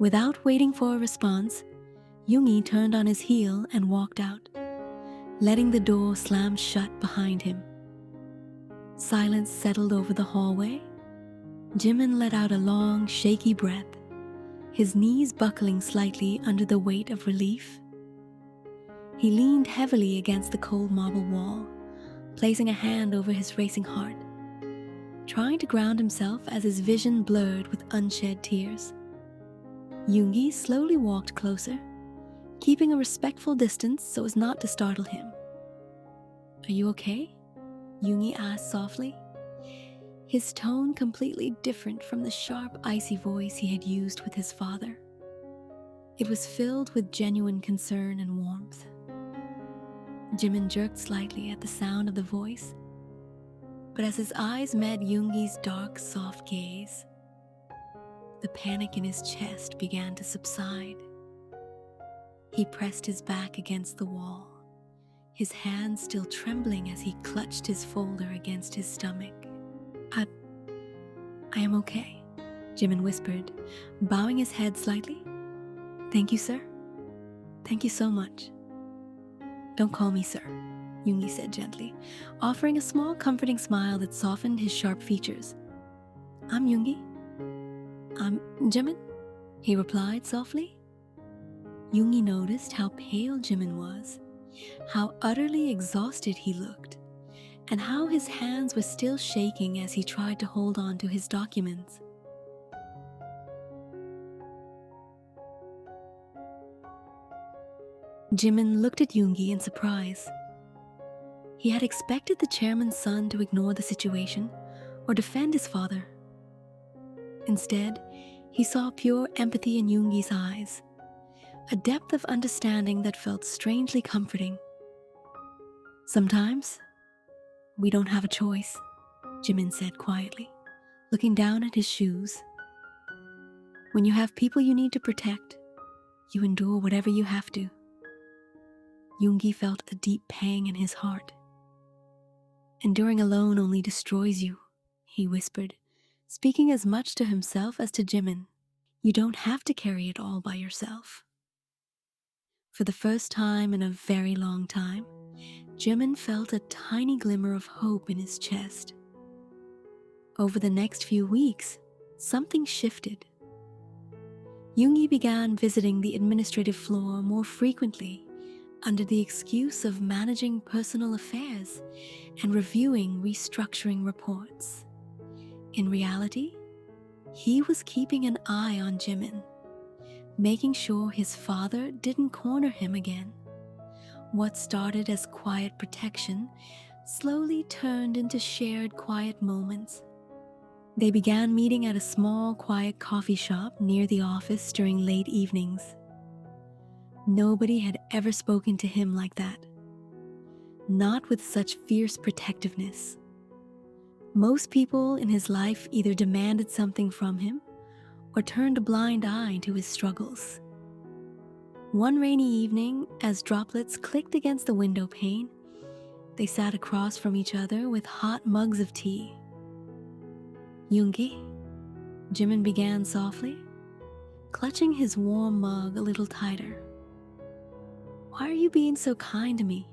Without waiting for a response, Yoongi turned on his heel and walked out, letting the door slam shut behind him. Silence settled over the hallway. Jimin let out a long, shaky breath, his knees buckling slightly under the weight of relief. He leaned heavily against the cold marble wall, placing a hand over his racing heart, trying to ground himself as his vision blurred with unshed tears. Yoongi slowly walked closer, keeping a respectful distance so as not to startle him. "Are you okay?" Yoongi asked softly, his tone completely different from the sharp, icy voice he had used with his father. It was filled with genuine concern and warmth. Jimin jerked slightly at the sound of the voice, but as his eyes met Yoongi's dark, soft gaze, the panic in his chest began to subside. He pressed his back against the wall, his hands still trembling as he clutched his folder against his stomach. I am okay," Jimin whispered, bowing his head slightly. "Thank you, sir. Thank you so much." "Don't call me sir," Yoongi said gently, offering a small comforting smile that softened his sharp features. "I'm Yoongi." "I'm Jimin," he replied softly. Yoongi noticed how pale Jimin was, how utterly exhausted he looked, and how his hands were still shaking as he tried to hold on to his documents. Jimin looked at Yoongi in surprise. He had expected the chairman's son to ignore the situation or defend his father. Instead, he saw pure empathy in Yoongi's eyes, a depth of understanding that felt strangely comforting. "Sometimes, we don't have a choice," Jimin said quietly, looking down at his shoes. "When you have people you need to protect, you endure whatever you have to." Yoongi felt a deep pang in his heart. "Enduring alone only destroys you," he whispered, speaking as much to himself as to Jimin. "You don't have to carry it all by yourself." For the first time in a very long time, Jimin felt a tiny glimmer of hope in his chest. Over the next few weeks, something shifted. Yoongi began visiting the administrative floor more frequently under the excuse of managing personal affairs and reviewing restructuring reports. In reality, he was keeping an eye on Jimin, making sure his father didn't corner him again. What started as quiet protection slowly turned into shared quiet moments. They began meeting at a small, quiet coffee shop near the office during late evenings. Nobody had ever spoken to him like that, not with such fierce protectiveness. Most people in his life either demanded something from him or turned a blind eye to his struggles. One rainy evening, as droplets clicked against the window pane, they sat across from each other with hot mugs of tea. "Yoongi," Jimin began softly, clutching his warm mug a little tighter. "Why are you being so kind to me?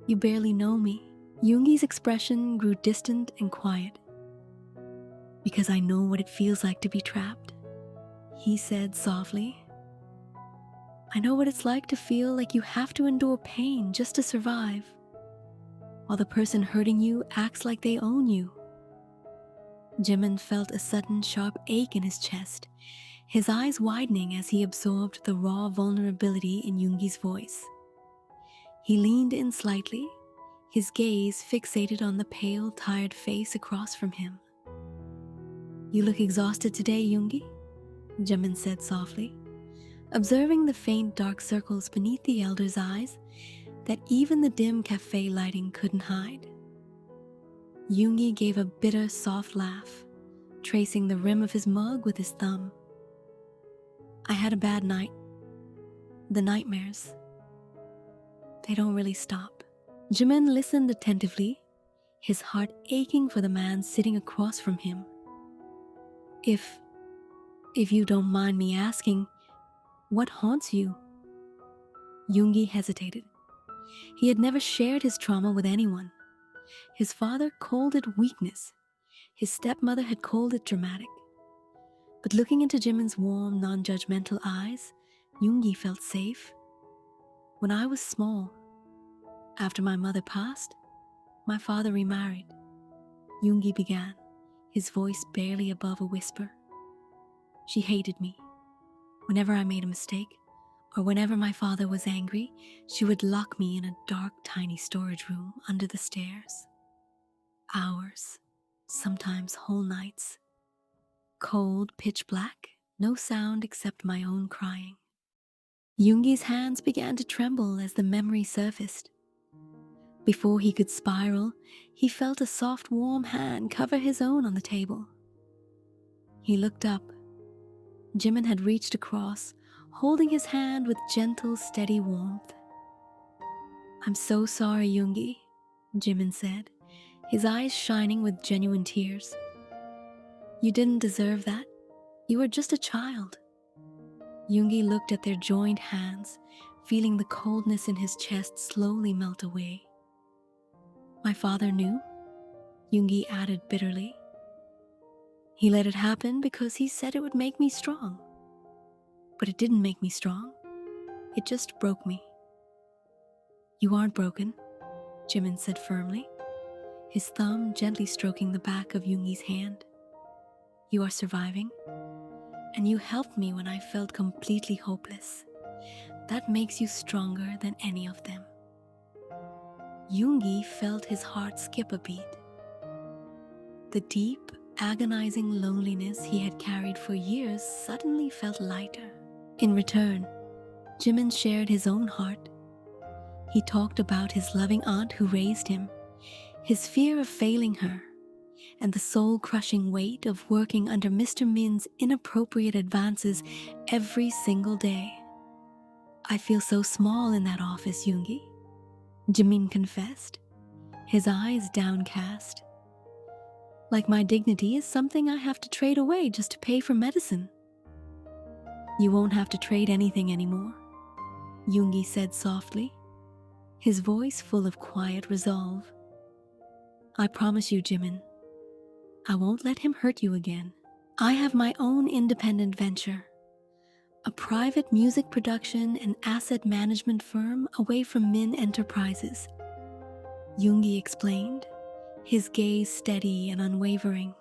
You barely know me." Yoongi's expression grew distant and quiet. "Because I know what it feels like to be trapped," he said softly. "I know what it's like to feel like you have to endure pain just to survive, while the person hurting you acts like they own you." Jimin felt a sudden sharp ache in his chest, his eyes widening as he absorbed the raw vulnerability in Yoongi's voice. He leaned in slightly, his gaze fixated on the pale, tired face across from him. "You look exhausted today, Yoongi," Jimin said softly, observing the faint dark circles beneath the elder's eyes that even the dim cafe lighting couldn't hide. Yoongi gave a bitter, soft laugh, tracing the rim of his mug with his thumb. "I had a bad night. The nightmares, they don't really stop." Jimin listened attentively, his heart aching for the man sitting across from him. If If you don't mind me asking, what haunts you? Yoongi hesitated. He had never shared his trauma with anyone. His father called it weakness. His stepmother had called it dramatic. But looking into Jimin's warm, non-judgmental eyes, Yoongi felt safe. When I was small, after my mother passed, my father remarried. Yoongi began, his voice barely above a whisper. She hated me. Whenever I made a mistake, or whenever my father was angry, she would lock me in a dark, tiny storage room under the stairs. Hours, sometimes whole nights. Cold, pitch black, no sound except my own crying. Yoongi's hands began to tremble as the memory surfaced. Before he could spiral, he felt a soft, warm hand cover his own on the table. He looked up. Jimin had reached across, holding his hand with gentle, steady warmth. "I'm so sorry, Yoongi," Jimin said, his eyes shining with genuine tears. "You didn't deserve that. You were just a child." Yoongi looked at their joined hands, feeling the coldness in his chest slowly melt away. "My father knew," Yoongi added bitterly. "He let it happen because he said it would make me strong. But it didn't make me strong. It just broke me." "You aren't broken," Jimin said firmly, his thumb gently stroking the back of Yoongi's hand. "You are surviving, and you helped me when I felt completely hopeless. That makes you stronger than any of them." Yoongi felt his heart skip a beat. The deep, agonizing loneliness he had carried for years suddenly felt lighter. In return, Jimin shared his own heart. He talked about his loving aunt who raised him, his fear of failing her, and the soul-crushing weight of working under Mr. Min's inappropriate advances every single day. "I feel so small in that office, Yoongi," Jimin confessed, his eyes downcast. "Like my dignity is something I have to trade away just to pay for medicine." "You won't have to trade anything anymore," Yoongi said softly, his voice full of quiet resolve. "I promise you, Jimin, I won't let him hurt you again. I have my own independent venture, a private music production and asset management firm away from Min Enterprises," Yoongi explained, his gaze steady and unwavering.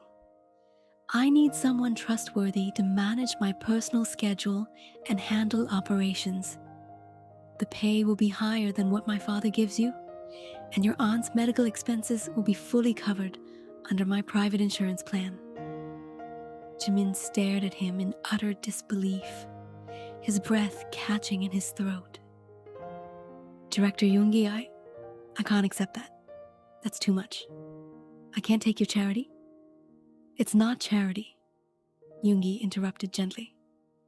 "I need someone trustworthy to manage my personal schedule and handle operations. The pay will be higher than what my father gives you, and your aunt's medical expenses will be fully covered under my private insurance plan." Jimin stared at him in utter disbelief, his breath catching in his throat. "Director Yoongi, I can't accept that. That's too much. I can't take your charity." "It's not charity," Yoongi interrupted gently,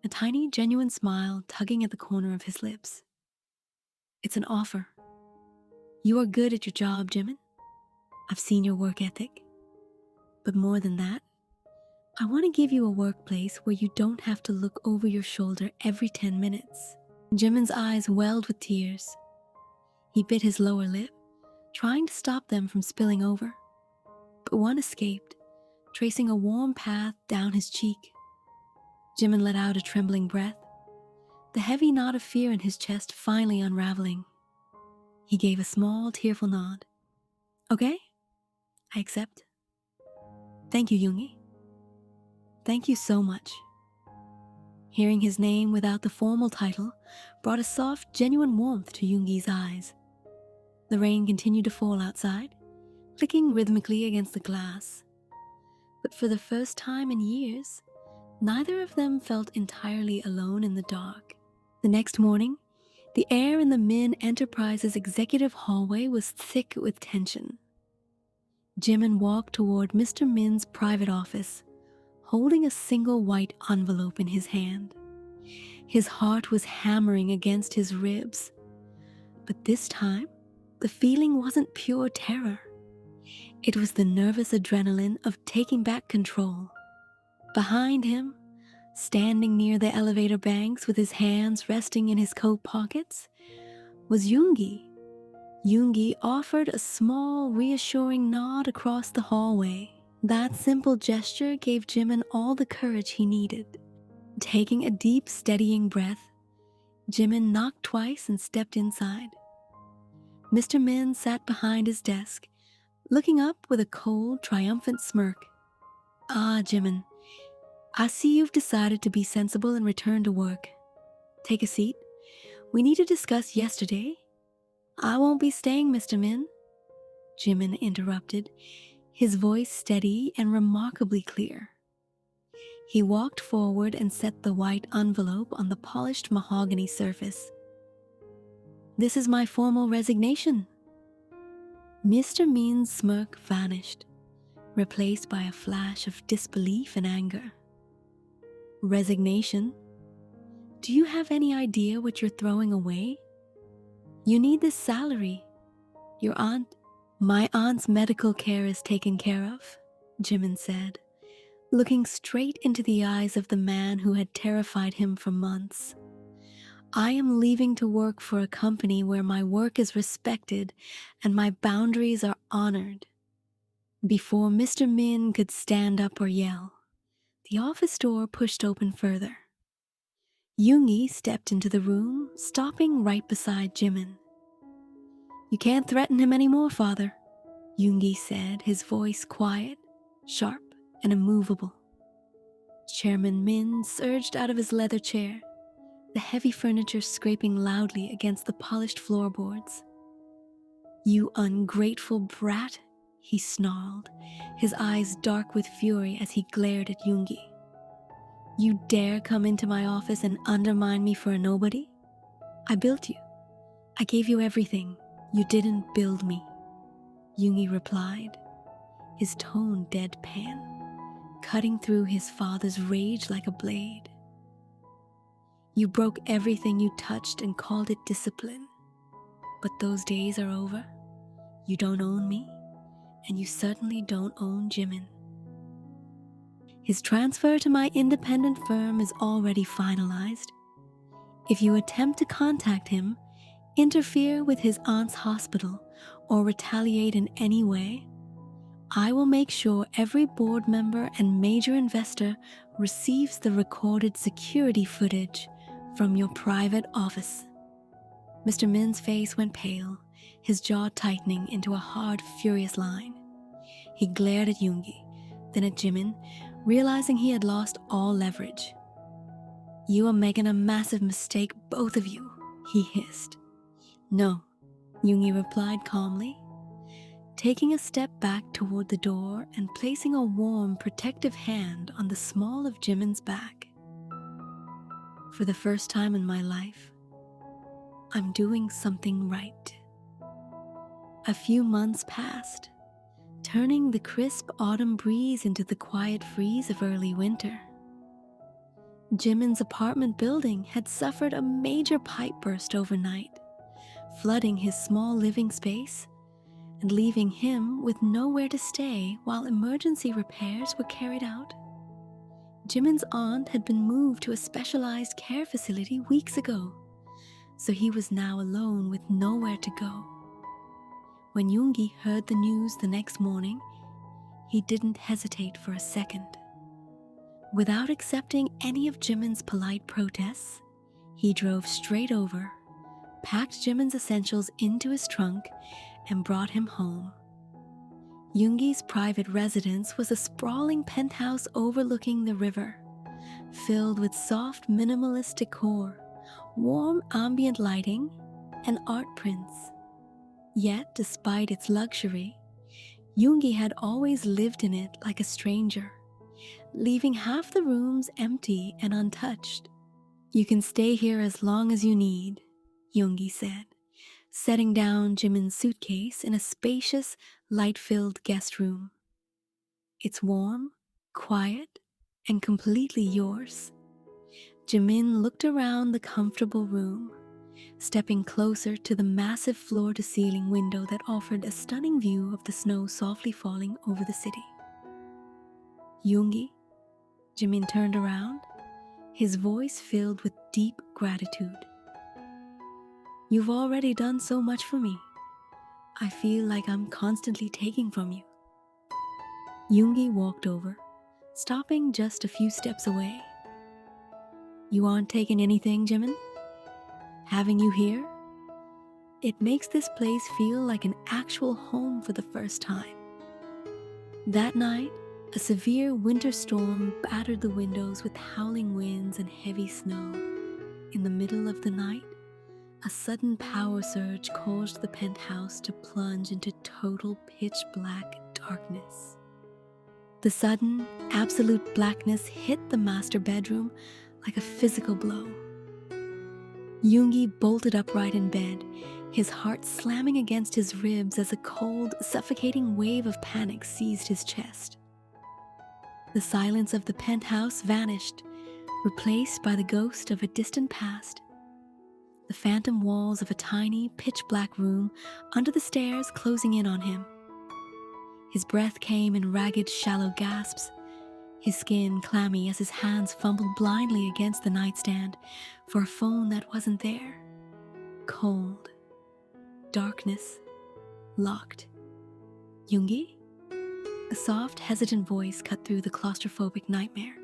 a tiny, genuine smile tugging at the corner of his lips. "It's an offer. You are good at your job, Jimin. I've seen your work ethic. But more than that, I want to give you a workplace where you don't have to look over your shoulder every 10 minutes. Jimin's eyes welled with tears. He bit his lower lip, trying to stop them from spilling over. But one escaped, tracing a warm path down his cheek. Jimin let out a trembling breath, the heavy knot of fear in his chest finally unraveling. He gave a small, tearful nod. "Okay, I accept. Thank you, Yoongi. Thank you so much." Hearing his name without the formal title brought a soft, genuine warmth to Yoongi's eyes. The rain continued to fall outside, clicking rhythmically against the glass. But for the first time in years, neither of them felt entirely alone in the dark. The next morning, the air in the Min Enterprises executive hallway was thick with tension. Jimin walked toward Mr. Min's private office, holding a single white envelope in his hand. His heart was hammering against his ribs. But this time, the feeling wasn't pure terror. It was the nervous adrenaline of taking back control. Behind him, Standing near the elevator banks with his hands resting in his coat pockets was Yoongi. Yoongi offered a small, reassuring nod across the hallway. That simple gesture gave Jimin all the courage he needed. Taking a deep, steadying breath, Jimin knocked twice and stepped inside. Mr. Min sat behind his desk, looking up with a cold, triumphant smirk. "Ah, Jimin, I see you've decided to be sensible and return to work. Take a seat. We need to discuss yesterday." "I won't be staying, Mr. Min," Jimin interrupted, his voice steady and remarkably clear. He walked forward and set the white envelope on the polished mahogany surface. "This is my formal resignation." Mr. Min's smirk vanished, replaced by a flash of disbelief and anger. "Resignation? Do you have any idea what you're throwing away? You need this salary. My aunt's medical care is taken care of," Jimin said, looking straight into the eyes of the man who had terrified him for months. "I am leaving to work for a company where my work is respected and my boundaries are honored." Before Mr. Min could stand up or yell, the office door pushed open further. Yoongi stepped into the room, stopping right beside Jimin. "You can't threaten him anymore, father," Yoongi said, his voice quiet, sharp, and immovable. Chairman Min surged out of his leather chair, the heavy furniture scraping loudly against the polished floorboards. "You ungrateful brat," he snarled, his eyes dark with fury as he glared at Yoongi. "You dare come into my office and undermine me for a nobody? I built you. I gave you everything. You didn't build me," Yoongi replied, his tone deadpan, cutting through his father's rage like a blade. "You broke everything you touched and called it discipline. But those days are over. You don't own me, and you certainly don't own Jimin. His transfer to my independent firm is already finalized. If you attempt to contact him, interfere with his aunt's hospital, or retaliate in any way, I will make sure every board member and major investor receives the recorded security footage from your private office." Mr. Min's face went pale, his jaw tightening into a hard, furious line. He glared at Yoongi, then at Jimin, realizing he had lost all leverage. "You are making a massive mistake, both of you," he hissed. "No," Yoongi replied calmly, taking a step back toward the door and placing a warm, protective hand on the small of Jimin's back. "For the first time in my life, I'm doing something right." A few months passed, turning the crisp autumn breeze into the quiet freeze of early winter. Jimin's apartment building had suffered a major pipe burst overnight, flooding his small living space and leaving him with nowhere to stay while emergency repairs were carried out. Jimin's aunt had been moved to a specialized care facility weeks ago, so he was now alone with nowhere to go. When Yoongi heard the news the next morning, he didn't hesitate for a second. Without accepting any of Jimin's polite protests, he drove straight over, packed Jimin's essentials into his trunk, and brought him home. Yoongi's private residence was a sprawling penthouse overlooking the river, filled with soft minimalist decor, warm ambient lighting, and art prints. Yet, despite its luxury, Yoongi had always lived in it like a stranger, leaving half the rooms empty and untouched. "You can stay here as long as you need," Yoongi said, setting down Jimin's suitcase in a spacious, light-filled guest room. "It's warm, quiet, and completely yours." Jimin looked around the comfortable room, stepping closer to the massive floor-to-ceiling window that offered a stunning view of the snow softly falling over the city. "Yoongi?" Jimin turned around, his voice filled with deep gratitude. "You've already done so much for me. I feel like I'm constantly taking from you." Yoongi walked over, stopping just a few steps away. "You aren't taking anything, Jimin? Having you here? It makes this place feel like an actual home for the first time." That night, a severe winter storm battered the windows with howling winds and heavy snow. In the middle of the night, a sudden power surge caused the penthouse to plunge into total pitch-black darkness. The sudden, absolute blackness hit the master bedroom like a physical blow. Yoongi bolted upright in bed, his heart slamming against his ribs as a cold, suffocating wave of panic seized his chest. The silence of the penthouse vanished, replaced by the ghost of a distant past. The phantom walls of a tiny, pitch-black room under the stairs closing in on him. His breath came in ragged, shallow gasps, his skin clammy as his hands fumbled blindly against the nightstand for a phone that wasn't there. Cold. Darkness. Locked. "Yoongi?" A soft, hesitant voice cut through the claustrophobic nightmare.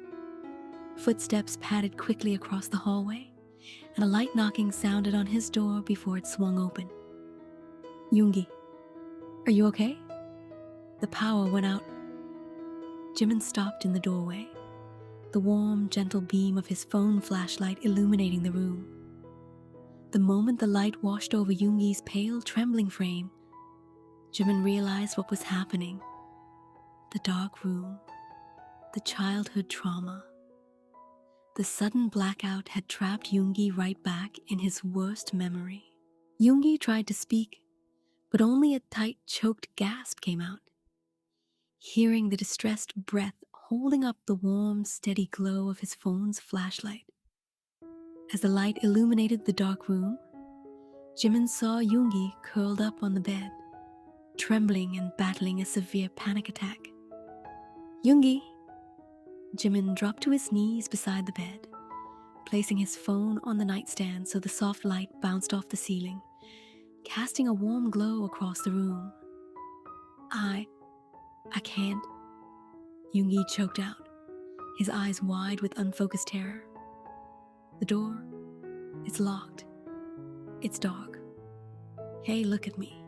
Footsteps padded quickly across the hallway, and a light knocking sounded on his door before it swung open. "Yoongi, are you okay? The power went out." Jimin stopped in the doorway, the warm, gentle beam of his phone flashlight illuminating the room. The moment the light washed over Yoongi's pale, trembling frame, Jimin realized what was happening. The dark room, the childhood trauma. The sudden blackout had trapped Yoongi right back in his worst memory. Yoongi tried to speak, but only a tight, choked gasp came out. Hearing the distressed breath holding up the warm, steady glow of his phone's flashlight. As the light illuminated the dark room, Jimin saw Yoongi curled up on the bed, trembling and battling a severe panic attack. "Yoongi!" Jimin dropped to his knees beside the bed, placing his phone on the nightstand so the soft light bounced off the ceiling, casting a warm glow across the room. I can't," Yoongi choked out, his eyes wide with unfocused terror. "The door, it's locked. It's dark." "Hey, look at me,"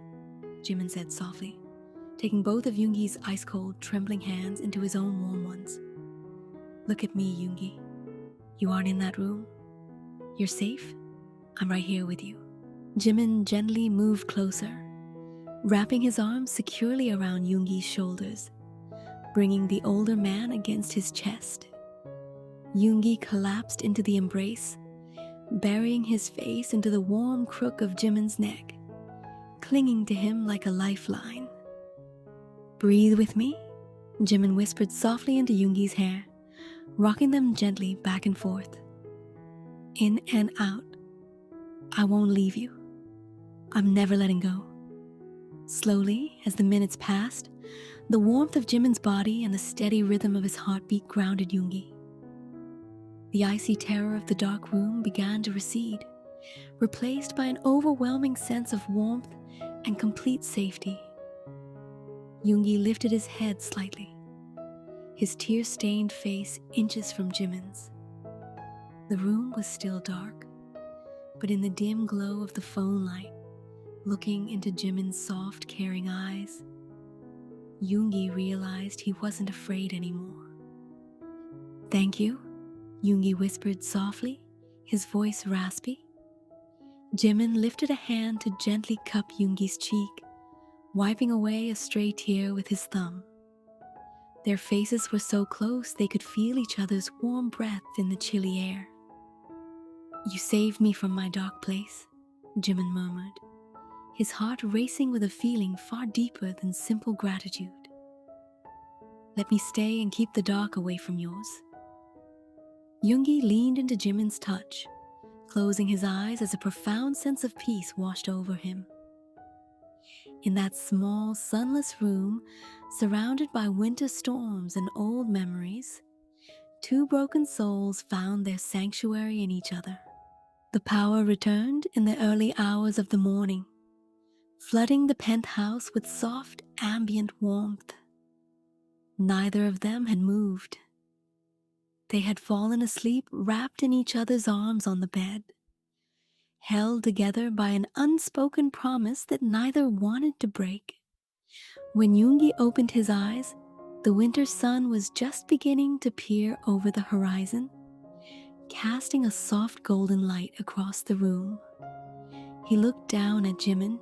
Jimin said softly, taking both of Yoongi's ice-cold, trembling hands into his own warm ones. "Look at me, Yoongi. You aren't in that room. You're safe. I'm right here with you." Jimin gently moved closer, wrapping his arms securely around Yoongi's shoulders, bringing the older man against his chest. Yoongi collapsed into the embrace, burying his face into the warm crook of Jimin's neck, clinging to him like a lifeline. "Breathe with me," Jimin whispered softly into Yoongi's hair, rocking them gently back and forth. "In and out. I won't leave you. I'm never letting go." Slowly, as the minutes passed, the warmth of Jimin's body and the steady rhythm of his heartbeat grounded Yoongi. The icy terror of the dark room began to recede, replaced by an overwhelming sense of warmth and complete safety. Yoongi lifted his head slightly, his tear-stained face inches from Jimin's. The room was still dark, but in the dim glow of the phone light, looking into Jimin's soft, caring eyes, Yoongi realized he wasn't afraid anymore. "Thank you," Yoongi whispered softly, his voice raspy. Jimin lifted a hand to gently cup Yoongi's cheek, wiping away a stray tear with his thumb. Their faces were so close they could feel each other's warm breath in the chilly air. "You saved me from my dark place," Jimin murmured, his heart racing with a feeling far deeper than simple gratitude. "Let me stay and keep the dark away from yours." Yoongi leaned into Jimin's touch, closing his eyes as a profound sense of peace washed over him. In that small, sunless room, surrounded by winter storms and old memories, two broken souls found their sanctuary in each other. The power returned in the early hours of the morning, flooding the penthouse with soft ambient warmth. Neither of them had moved. They had fallen asleep wrapped in each other's arms on the bed, held together by an unspoken promise that neither wanted to break. When Yoongi opened his eyes, the winter sun was just beginning to peer over the horizon, casting a soft golden light across the room. He looked down at Jimin,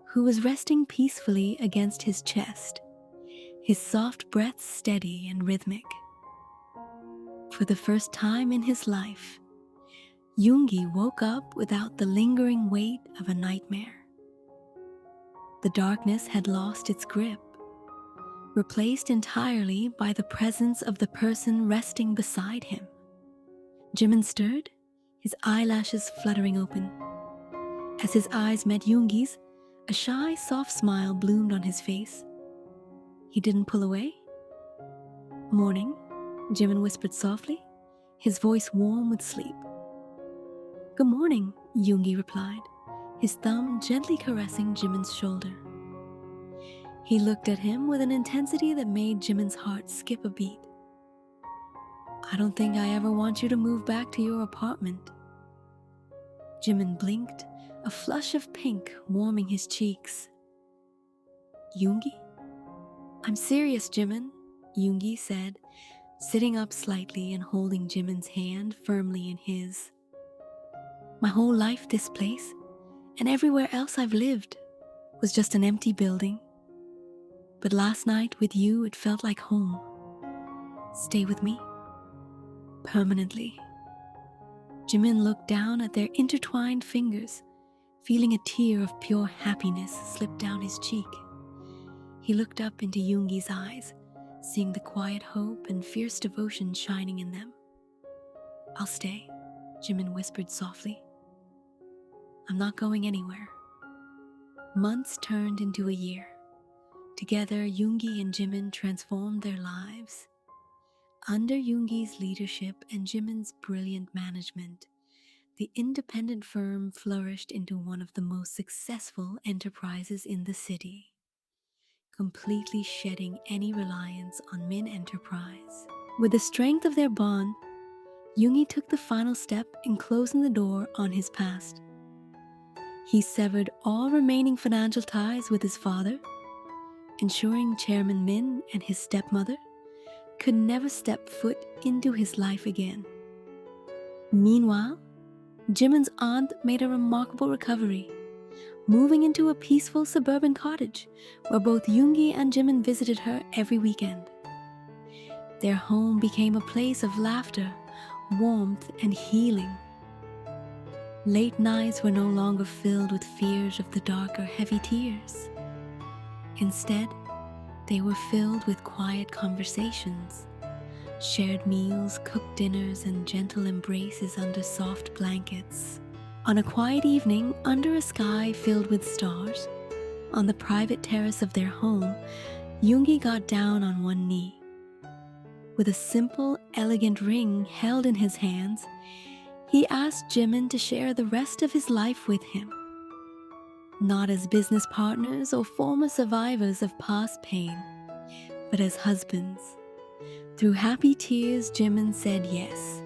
who was resting peacefully against his chest, his soft breaths steady and rhythmic. For the first time in his life, Yoongi woke up without the lingering weight of a nightmare. The darkness had lost its grip, replaced entirely by the presence of the person resting beside him. Jimin stirred, his eyelashes fluttering open. As his eyes met Yoongi's, a shy, soft smile bloomed on his face. He didn't pull away. "Morning," Jimin whispered softly, his voice warm with sleep. "Good morning," Yoongi replied, his thumb gently caressing Jimin's shoulder. He looked at him with an intensity that made Jimin's heart skip a beat. "I don't think I ever want you to move back to your apartment." Jimin blinked, a flush of pink warming his cheeks. "Yoongi?" "I'm serious, Jimin," Yoongi said, sitting up slightly and holding Jimin's hand firmly in his. "My whole life, this place, and everywhere else I've lived, was just an empty building. But last night with you, it felt like home. Stay with me? Permanently." Jimin looked down at their intertwined fingers, feeling a tear of pure happiness slip down his cheek. He looked up into Yoongi's eyes, seeing the quiet hope and fierce devotion shining in them. "I'll stay," Jimin whispered softly. "I'm not going anywhere." Months turned into a year. Together, Yoongi and Jimin transformed their lives. Under Yoongi's leadership and Jimin's brilliant management, the independent firm flourished into one of the most successful enterprises in the city, completely shedding any reliance on Min Enterprise. With the strength of their bond, Yoongi took the final step in closing the door on his past. He severed all remaining financial ties with his father, ensuring Chairman Min and his stepmother could never step foot into his life again. Meanwhile, Jimin's aunt made a remarkable recovery, moving into a peaceful suburban cottage where both Yoongi and Jimin visited her every weekend. Their home became a place of laughter, warmth, and healing. Late nights were no longer filled with fears of the dark or heavy tears. Instead, they were filled with quiet conversations, shared meals, cooked dinners, and gentle embraces under soft blankets. On a quiet evening, under a sky filled with stars, on the private terrace of their home, Yoongi got down on one knee. With a simple, elegant ring held in his hands, he asked Jimin to share the rest of his life with him. Not as business partners or former survivors of past pain, but as husbands. Through happy tears, Jimin said yes,